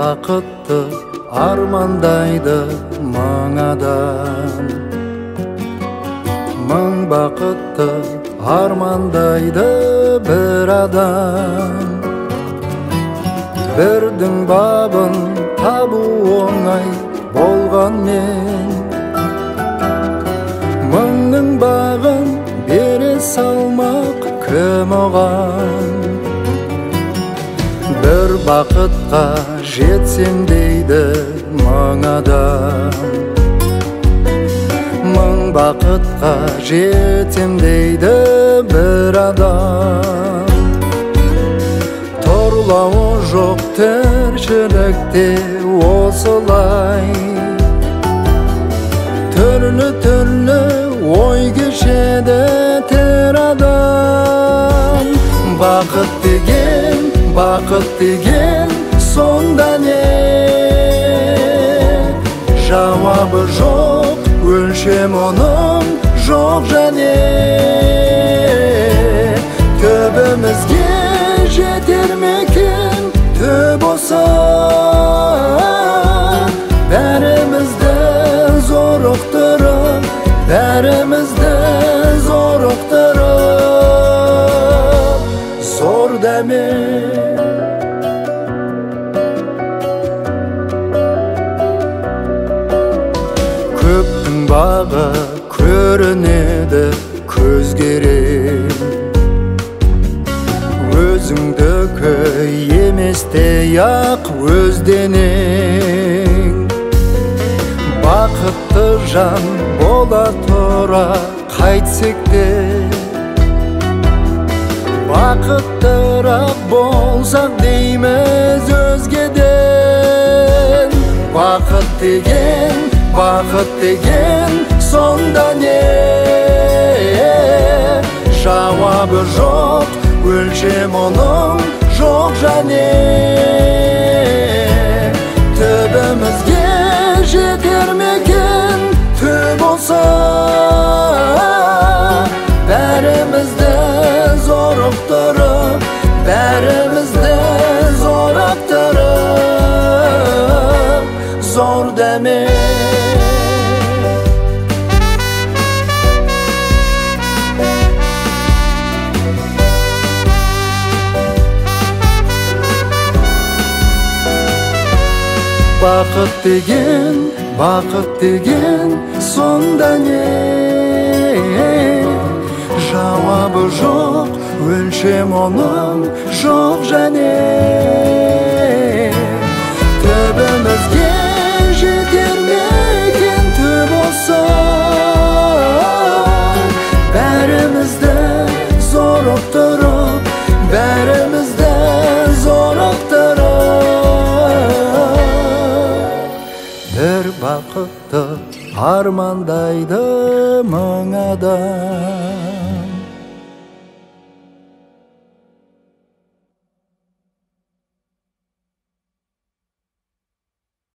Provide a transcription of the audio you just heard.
бақытты армандайды мың адам. Мың бақытты армандайды бір адам. Бірдің бабын табу оңай болғанмен, мыңның бағын бере салмақ кім оған? Бір бақытқа жетсем дейді мың адам. Мың бақытқа жетсем дейді бір адам. Торлауы жоқ тіршілікте осылай, түрлі ой кешеді тер адам. Бақыт деген сонда не? Жауабы жоқ, өлшем оның жоқ және. Төбімізге жетер мекен төб осы? Бәрімізді зорықтырып, бәрімізді зорықтырып, зор дәме. Көптің бағы көрінеді көзгерен, өзіңдікі еместей-ақ өзденең. Бақытты жан бола тұра қайтсек те, бақыттырақ болсақ дейміз өзгеден. Бақыт деген сонда не? Жауабы жоқ, өлшем оның жоқ және. Төбімізге жетер мекен төб осы? Бәрімізді зорықтырып, бәрімізді зорақтырып, зор дәме. Бақыт деген сонда не? Жауабы жоқ, өлшем оның жоқ және. Төбімізге жетер мекен төб осы? Бәрімізді зорықтырып, бәрімізді зорықтырып, бір бақытты армандайды мың адам.